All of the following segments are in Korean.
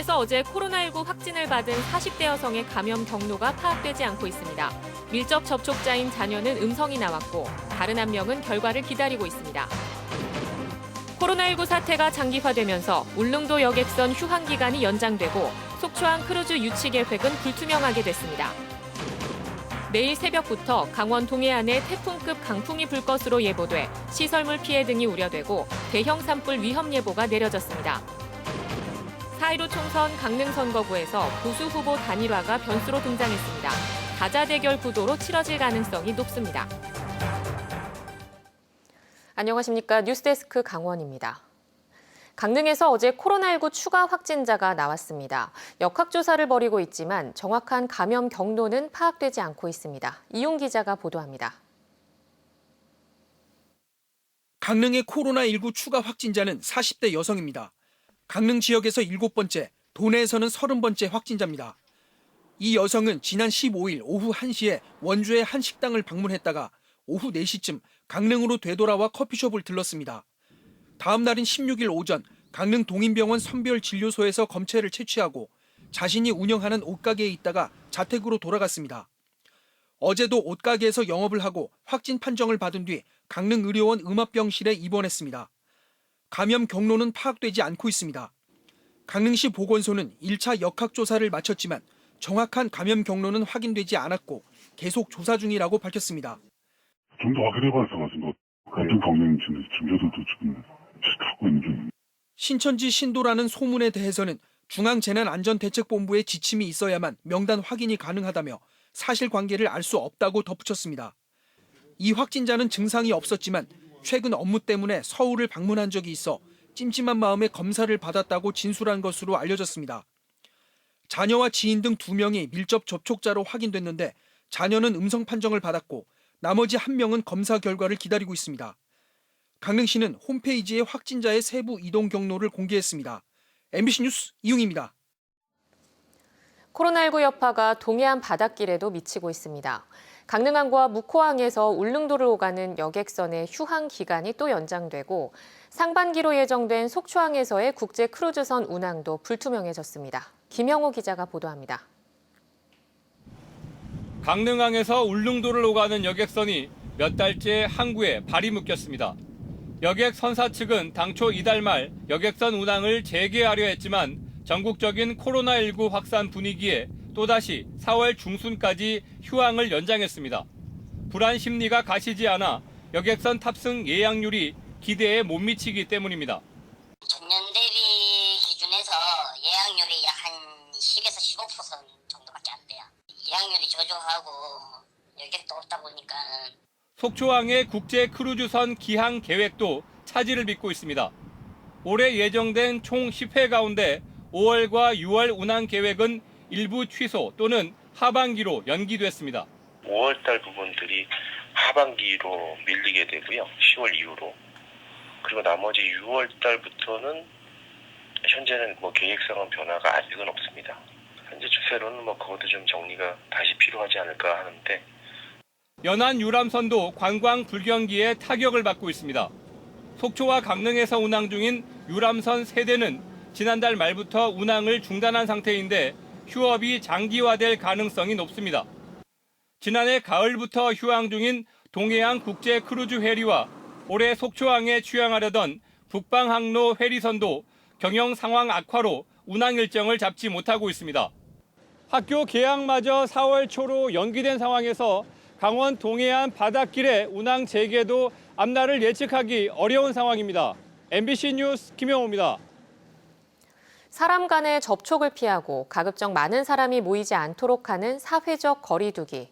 강릉에서 어제 코로나19 확진을 받은 40대 여성의 감염 경로가 파악되지 않고 있습니다. 밀접 접촉자인 자녀는 음성이 나왔고 다른 한 명은 결과를 기다리고 있습니다. 코로나19 사태가 장기화되면서 울릉도 여객선 휴항 기간이 연장되고 속초항 크루즈 유치 계획은 불투명하게 됐습니다. 내일 새벽부터 강원 동해안에 태풍급 강풍이 불 것으로 예보돼 시설물 피해 등이 우려되고 대형 산불 위험 예보가 내려졌습니다. 4.15 총선 강릉 선거구에서 보수 후보 단일화가 변수로 등장했습니다. 다자 대결 구도로 치러질 가능성이 높습니다. 안녕하십니까. 뉴스데스크 강원입니다. 강릉에서 어제 코로나19 추가 확진자가 나왔습니다. 역학조사를 벌이고 있지만 정확한 감염 경로는 파악되지 않고 있습니다. 이용 기자가 보도합니다. 강릉의 코로나19 추가 확진자는 40대 여성입니다. 강릉 지역에서 7번째, 도내에서는 30번째 확진자입니다. 이 여성은 지난 15일 오후 1시에 원주의 한 식당을 방문했다가 오후 4시쯤 강릉으로 되돌아와 커피숍을 들렀습니다. 다음 날인 16일 오전 강릉 동인병원 선별진료소에서 검체를 채취하고 자신이 운영하는 옷가게에 있다가 자택으로 돌아갔습니다. 어제도 옷가게에서 영업을 하고 확진 판정을 받은 뒤 강릉의료원 음압병실에 입원했습니다. 감염 경로는 파악되지 않고 있습니다. 강릉시 보건소는 1차 역학조사를 마쳤지만 정확한 감염 경로는 확인되지 않았고 계속 조사 중이라고 밝혔습니다. 좀 더 확인해봐서 감염 경로는 증거들도 지금 찾고 있는 중입니다. 신천지 신도라는 소문에 대해서는 중앙재난안전대책본부의 지침이 있어야만 명단 확인이 가능하다며 사실관계를 알 수 없다고 덧붙였습니다. 이 확진자는 증상이 없었지만 최근 업무 때문에 서울을 방문한 적이 있어 찜찜한 마음에 검사를 받았다고 진술한 것으로 알려졌습니다. 자녀와 지인 등 2명이 밀접 접촉자로 확인됐는데 자녀는 음성 판정을 받았고 나머지 1명은 검사 결과를 기다리고 있습니다. 강릉시는 홈페이지에 확진자의 세부 이동 경로를 공개했습니다. MBC 뉴스 이웅입니다. 코로나19 여파가 동해안 바닷길에도 미치고 있습니다. 강릉항과 묵호항에서 울릉도를 오가는 여객선의 휴항 기간이 또 연장되고 상반기로 예정된 속초항에서의 국제 크루즈선 운항도 불투명해졌습니다. 김영호 기자가 보도합니다. 강릉항에서 울릉도를 오가는 여객선이 몇 달째 항구에 발이 묶였습니다. 여객 선사 측은 당초 이달 말 여객선 운항을 재개하려 했지만 전국적인 코로나19 확산 분위기에 또다시 4월 중순까지 휴항을 연장했습니다. 불안 심리가 가시지 않아 여객선 탑승 예약률이 기대에 못 미치기 때문입니다. 전년 대비 기준에서 예약률이 약 한 10에서 15% 정도밖에 안 돼요. 예약률이 저조하고 여객도 없다 보니까 속초항의 국제 크루즈선 기항 계획도 차질을 빚고 있습니다. 올해 예정된 총 10회 가운데 5월과 6월 운항 계획은 일부 취소 또는 하반기로 연기됐습니다. 5월달 부분들이 하반기로 밀리게 되고요. 10월 이후로. 그리고 나머지 6월달부터는 현재는 계획상은 변화가 아직은 없습니다. 현재 추세로는 그것도 좀 정리가 다시 필요하지 않을까 하는데 연안 유람선도 관광 불경기에 타격을 받고 있습니다. 속초와 강릉에서 운항 중인 유람선 3대는 지난달 말부터 운항을 중단한 상태인데 휴업이 장기화될 가능성이 높습니다. 지난해 가을부터 휴항 중인 동해안 국제 크루즈 해리와 올해 속초항에 취항하려던 북방항로 해리선도 경영 상황 악화로 운항 일정을 잡지 못하고 있습니다. 학교 개학마저 4월 초로 연기된 상황에서 강원 동해안 바닷길의 운항 재개도 앞날을 예측하기 어려운 상황입니다. MBC 뉴스 김영호입니다. 사람 간의 접촉을 피하고 가급적 많은 사람이 모이지 않도록 하는 사회적 거리 두기.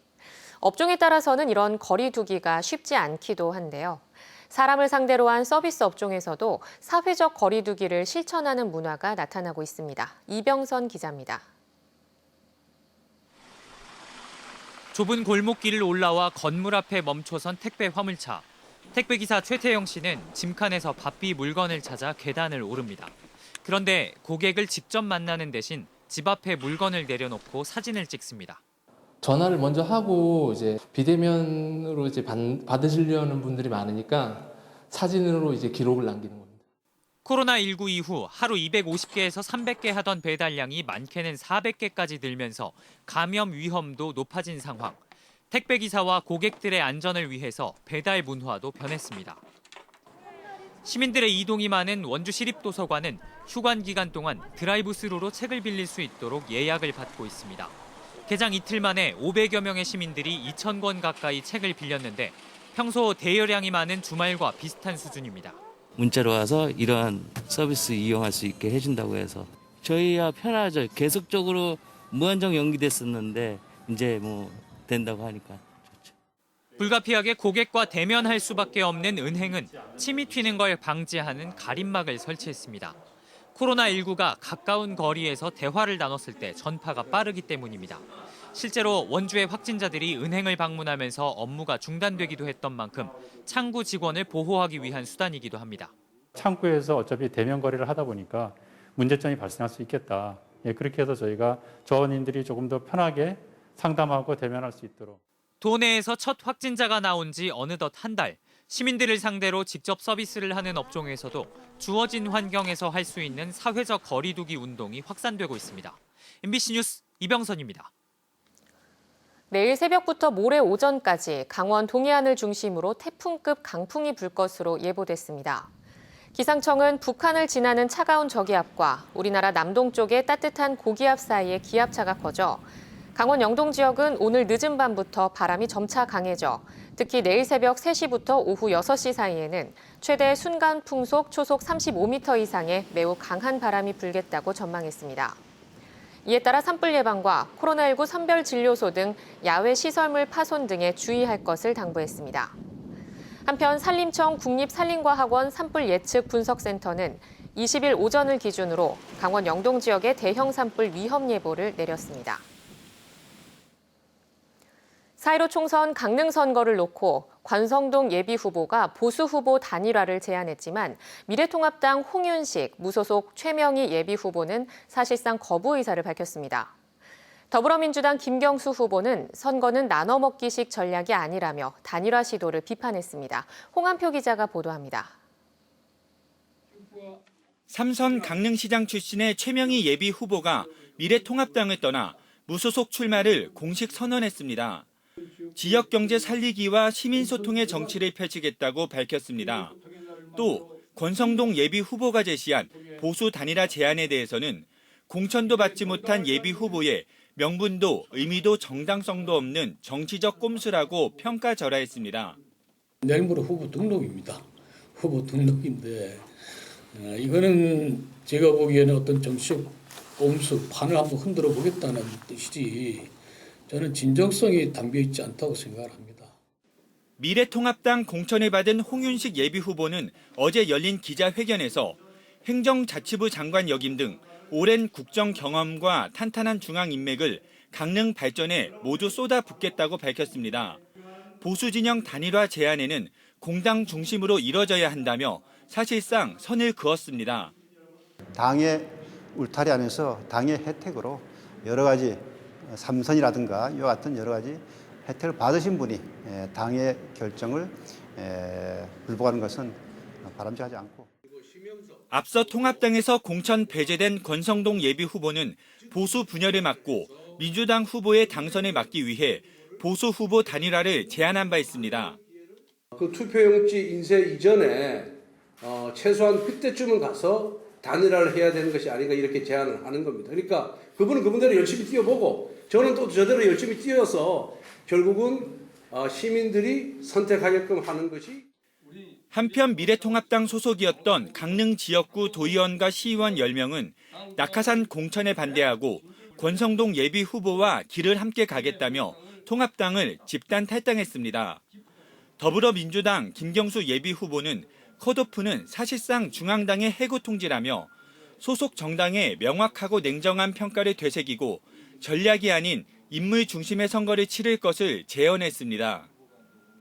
업종에 따라서는 이런 거리 두기가 쉽지 않기도 한데요. 사람을 상대로 한 서비스 업종에서도 사회적 거리 두기를 실천하는 문화가 나타나고 있습니다. 이병선 기자입니다. 좁은 골목길을 올라와 건물 앞에 멈춰선 택배 화물차. 택배기사 최태영 씨는 짐칸에서 바삐 물건을 찾아 계단을 오릅니다. 그런데 고객을 직접 만나는 대신 집 앞에 물건을 내려놓고 사진을 찍습니다. 전화를 먼저 하고 비대면으로 받으시려는 분들이 많으니까 사진으로 기록을 남기는 겁니다. 코로나19 이후 하루 250개에서 300개 하던 배달량이 많게는 400개까지 늘면서 감염 위험도 높아진 상황. 택배기사와 고객들의 안전을 위해서 배달 문화도 변했습니다. 시민들의 이동이 많은 원주시립도서관은 휴관 기간 동안 드라이브스루로 책을 빌릴 수 있도록 예약을 받고 있습니다. 개장 이틀 만에 500여 명의 시민들이 2,000권 가까이 책을 빌렸는데 평소 대여량이 많은 주말과 비슷한 수준입니다. 문자로 와서 이러한 서비스 이용할 수 있게 해준다고 해서 저희야 편하죠. 계속적으로 무한정 연기됐었는데 이제 뭐 된다고 하니까 좋죠. 불가피하게 고객과 대면할 수밖에 없는 은행은 침이 튀는 걸 방지하는 가림막을 설치했습니다. 코로나19가 가까운 거리에서 대화를 나눴을 때 전파가 빠르기 때문입니다. 실제로 원주의 확진자들이 은행을 방문하면서 업무가 중단되기도 했던 만큼 창구 직원을 보호하기 위한 수단이기도 합니다. 창구에서 어차피 대면 거래를 하다 보니까 문제점이 발생할 수 있겠다. 그렇게 해서 저희가 조원인들이 조금 더 편하게 상담하고 대면할 수 있도록. 도내에서 첫 확진자가 나온 지 어느덧 한 달. 시민들을 상대로 직접 서비스를 하는 업종에서도 주어진 환경에서 할 수 있는 사회적 거리 두기 운동이 확산되고 있습니다. MBC 뉴스 이병선입니다. 내일 새벽부터 모레 오전까지 강원 동해안을 중심으로 태풍급 강풍이 불 것으로 예보됐습니다. 기상청은 북한을 지나는 차가운 저기압과 우리나라 남동쪽의 따뜻한 고기압 사이에 기압차가 커져 강원 영동 지역은 오늘 늦은 밤부터 바람이 점차 강해져 특히 내일 새벽 3시부터 오후 6시 사이에는 최대 순간 풍속 초속 35m 이상의 매우 강한 바람이 불겠다고 전망했습니다. 이에 따라 산불 예방과 코로나19 선별진료소 등 야외 시설물 파손 등에 주의할 것을 당부했습니다. 한편 산림청 국립산림과학원 산불 예측 분석센터는 20일 오전을 기준으로 강원 영동 지역의 대형 산불 위험 예보를 내렸습니다. 4.15 총선 강릉 선거를 놓고 권성동 예비후보가 보수후보 단일화를 제안했지만 미래통합당 홍윤식, 무소속 최명희 예비후보는 사실상 거부 의사를 밝혔습니다. 더불어민주당 김경수 후보는 선거는 나눠먹기식 전략이 아니라며 단일화 시도를 비판했습니다. 홍한표 기자가 보도합니다. 3선 강릉시장 출신의 최명희 예비후보가 미래통합당을 떠나 무소속 출마를 공식 선언했습니다. 지역경제 살리기와 시민소통의 정치를 펼치겠다고 밝혔습니다. 또 권성동 예비후보가 제시한 보수 단일화 제안에 대해서는 공천도 받지 못한 예비후보의 명분도 의미도 정당성도 없는 정치적 꼼수라고 평가절하했습니다. 내일 모레 후보 등록입니다. 후보 등록인데 이거는 제가 보기에는 어떤 정치적 꼼수, 판을 한번 흔들어 보겠다는 뜻이지 저는 진정성이 담겨있지 않다고 생각을 합니다. 미래통합당 공천을 받은 홍윤식 예비후보는 어제 열린 기자회견에서 행정자치부 장관 역임 등 오랜 국정 경험과 탄탄한 중앙 인맥을 강릉 발전에 모두 쏟아붓겠다고 밝혔습니다. 보수진영 단일화 제안에는 공당 중심으로 이뤄져야 한다며 사실상 선을 그었습니다. 당의 울타리하면서 당의 혜택으로 여러 가지 삼선이라든가 이와 같은 여러 가지 혜택을 받으신 분이 당의 결정을 불복하는 것은 바람직하지 않고. 앞서 통합당에서 공천 배제된 권성동 예비후보는 보수 분열을 막고 민주당 후보의 당선을 막기 위해 보수 후보 단일화를 제안한 바 있습니다. 그 투표용지 인쇄 이전에 최소한 그때쯤은 가서 단일화를 해야 되는 것이 아닌가 이렇게 제안을 하는 겁니다. 그러니까 그분은 그분대로 열심히 뛰어보고 저는 또 저대로 열심히 뛰어서 결국은 시민들이 선택하게끔 하는 것이. 한편 미래통합당 소속이었던 강릉 지역구 도의원과 시의원 10명은 낙하산 공천에 반대하고 권성동 예비후보와 길을 함께 가겠다며 통합당을 집단 탈당했습니다. 더불어민주당 김경수 예비후보는 컷오프는 사실상 중앙당의 해고 통지라며 소속 정당의 명확하고 냉정한 평가를 되새기고 전략이 아닌 인물 중심의 선거를 치를 것을 제언했습니다.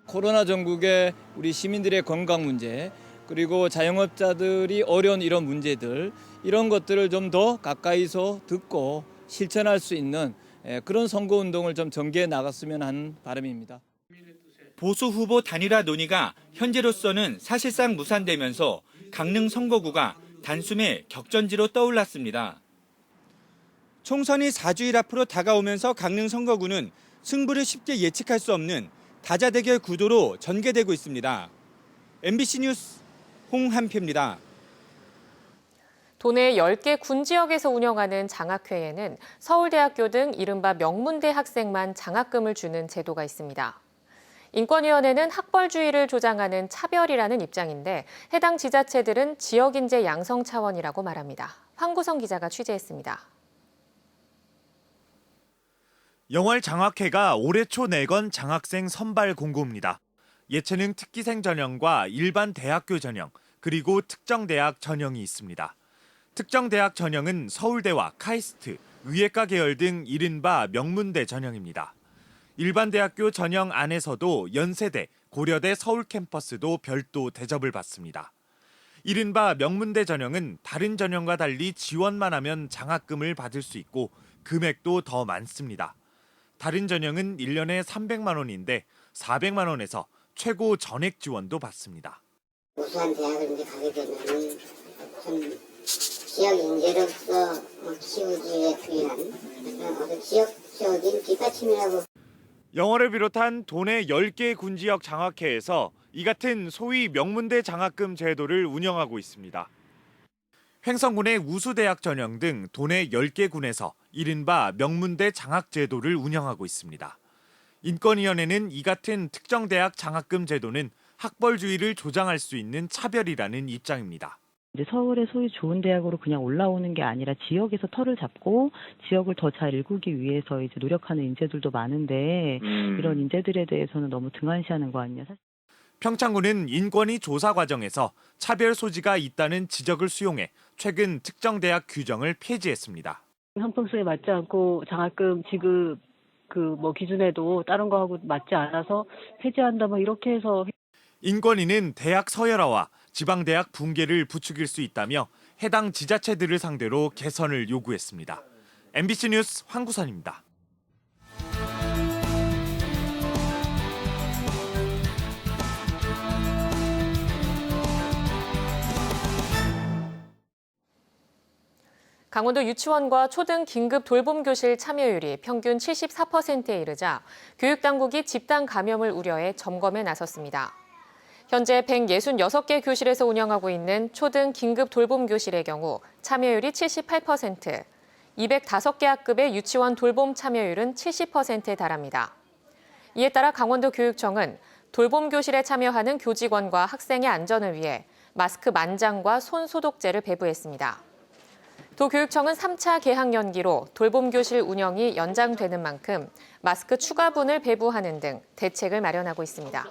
코로나 전국의 우리 시민들의 건강 문제 그리고 자영업자들이 어려운 이런 문제들 이런 것들을 좀 더 가까이서 듣고 실천할 수 있는 그런 선거운동을 좀 전개해 나갔으면 하는 바람입니다. 보수 후보 단일화 논의가 현재로서는 사실상 무산되면서 강릉 선거구가 단숨에 격전지로 떠올랐습니다. 총선이 4주일 앞으로 다가오면서 강릉 선거구는 승부를 쉽게 예측할 수 없는 다자대결 구도로 전개되고 있습니다. MBC 뉴스 홍한표입니다. 도내 10개 군 지역에서 운영하는 장학회에는 서울대학교 등 이른바 명문대 학생만 장학금을 주는 제도가 있습니다. 인권위원회는 학벌주의를 조장하는 차별이라는 입장인데 해당 지자체들은 지역인재 양성 차원이라고 말합니다. 황구성 기자가 취재했습니다. 영월 장학회가 올해 초 내건 장학생 선발 공고입니다. 예체능 특기생 전형과 일반 대학교 전형, 그리고 특정 대학 전형이 있습니다. 특정 대학 전형은 서울대와 카이스트, 의예과 계열 등 이른바 명문대 전형입니다. 일반 대학교 전형 안에서도 연세대, 고려대 서울 캠퍼스도 별도 대접을 받습니다. 이른바 명문대 전형은 다른 전형과 달리 지원만 하면 장학금을 받을 수 있고 금액도 더 많습니다. 다른 전형은 1년에 300만 원인데 400만 원에서 최고 전액 지원도 받습니다. 우수한 대학을 이제 가게 되면은 좀 지역 인재로서 키우기에 필요한 지역적인 뒷받침이라고. 영월을 비롯한 도내 10개 군지역 장학회에서 이 같은 소위 명문대 장학금 제도를 운영하고 있습니다. 횡성군의 우수대학 전형 등 도내 10개 군에서 이른바 명문대 장학 제도를 운영하고 있습니다. 인권위원회는 이 같은 특정 대학 장학금 제도는 학벌주의를 조장할 수 있는 차별이라는 입장입니다. 이제 서울의 소위 좋은 대학으로 그냥 올라오는 게 아니라 지역에서 털을 잡고 지역을 더 잘 일구기 위해서 이제 노력하는 인재들도 많은데 이런 인재들에 대해서는 너무 등한시하는 거 아니냐. 평창군은 인권위 조사 과정에서 차별 소지가 있다는 지적을 수용해 최근 특정 대학 규정을 폐지했습니다. 형평성에 맞지 않고 장학금 지급 기준에도 다른 거하고 맞지 않아서 폐지한다 이렇게 해서. 인권위는 대학 서열화와 지방대학 붕괴를 부추길 수 있다며 해당 지자체들을 상대로 개선을 요구했습니다. MBC 뉴스 황구선입니다. 강원도 유치원과 초등 긴급 돌봄교실 참여율이 평균 74%에 이르자 교육당국이 집단 감염을 우려해 점검에 나섰습니다. 현재 166개 교실에서 운영하고 있는 초등 긴급 돌봄교실의 경우 참여율이 78%, 205개 학급의 유치원 돌봄 참여율은 70%에 달합니다. 이에 따라 강원도 교육청은 돌봄교실에 참여하는 교직원과 학생의 안전을 위해 마스크 만장과 손 소독제를 배부했습니다. 도교육청은 3차 개학 연기로 돌봄교실 운영이 연장되는 만큼 마스크 추가분을 배부하는 등 대책을 마련하고 있습니다.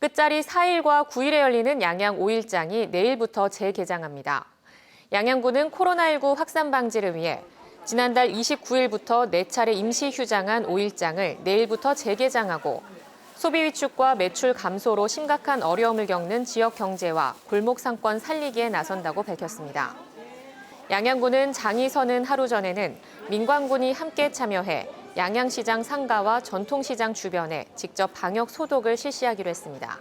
끝자리 4일과 9일에 열리는 양양 5일장이 내일부터 재개장합니다. 양양군은 코로나19 확산 방지를 위해 지난달 29일부터 4차례 임시 휴장한 5일장을 내일부터 재개장하고 소비 위축과 매출 감소로 심각한 어려움을 겪는 지역 경제와 골목 상권 살리기에 나선다고 밝혔습니다. 양양군은 장이 서는 하루 전에는 민관군이 함께 참여해 양양시장 상가와 전통시장 주변에 직접 방역 소독을 실시하기로 했습니다.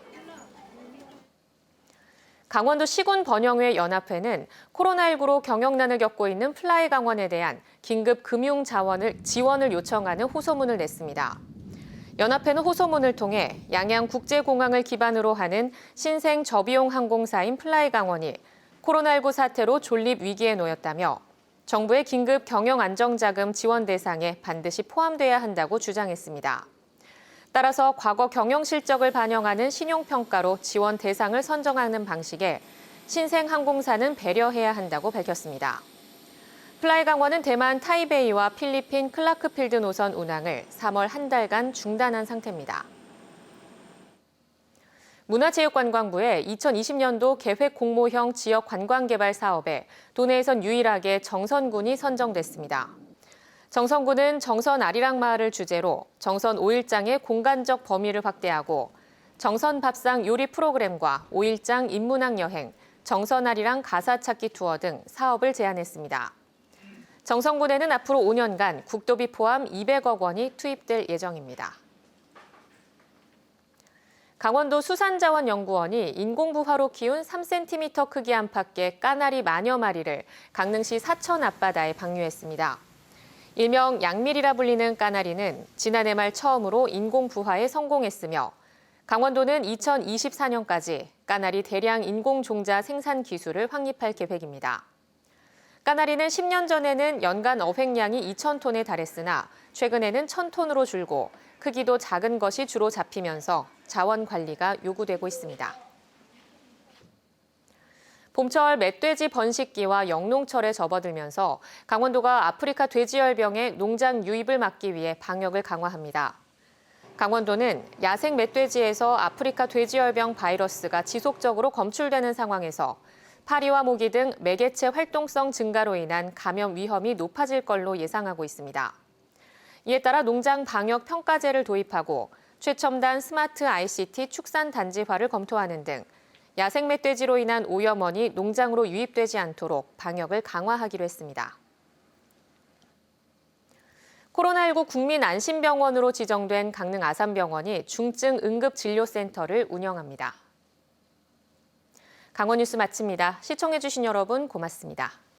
강원도 시군번영회 연합회는 코로나19로 경영난을 겪고 있는 플라이강원에 대한 긴급 금융 지원을 요청하는 호소문을 냈습니다. 연합회는 호소문을 통해 양양국제공항을 기반으로 하는 신생 저비용 항공사인 플라이강원이 코로나19 사태로 존립 위기에 놓였다며 정부의 긴급 경영안정자금 지원 대상에 반드시 포함돼야 한다고 주장했습니다. 따라서 과거 경영 실적을 반영하는 신용평가로 지원 대상을 선정하는 방식에 신생항공사는 배려해야 한다고 밝혔습니다. 플라이강원은 대만 타이베이와 필리핀 클라크필드 노선 운항을 3월 한 달간 중단한 상태입니다. 문화체육관광부의 2020년도 계획 공모형 지역 관광개발 사업에 도내에선 유일하게 정선군이 선정됐습니다. 정선군은 정선 아리랑 마을을 주제로 정선 5일장의 공간적 범위를 확대하고 정선 밥상 요리 프로그램과 5일장 인문학 여행, 정선 아리랑 가사 찾기 투어 등 사업을 제안했습니다. 정선군에는 앞으로 5년간 국도비 포함 200억 원이 투입될 예정입니다. 강원도 수산자원연구원이 인공부화로 키운 3cm 크기 안팎의 까나리 만여 마리를 강릉시 사천 앞바다에 방류했습니다. 일명 양밀이라 불리는 까나리는 지난해 말 처음으로 인공부화에 성공했으며 강원도는 2024년까지 까나리 대량 인공종자 생산 기술을 확립할 계획입니다. 까나리는 10년 전에는 연간 어획량이 2,000톤에 달했으나 최근에는 1,000톤으로 줄고 크기도 작은 것이 주로 잡히면서 자원 관리가 요구되고 있습니다. 봄철 멧돼지 번식기와 영농철에 접어들면서 강원도가 아프리카 돼지열병의 농장 유입을 막기 위해 방역을 강화합니다. 강원도는 야생 멧돼지에서 아프리카 돼지열병 바이러스가 지속적으로 검출되는 상황에서 파리와 모기 등 매개체 활동성 증가로 인한 감염 위험이 높아질 걸로 예상하고 있습니다. 이에 따라 농장 방역 평가제를 도입하고 최첨단 스마트 ICT 축산 단지화를 검토하는 등 야생 멧돼지로 인한 오염원이 농장으로 유입되지 않도록 방역을 강화하기로 했습니다. 코로나19 국민안심병원으로 지정된 강릉 아산병원이 중증 응급진료센터를 운영합니다. 강원 뉴스 마칩니다. 시청해주신 여러분 고맙습니다.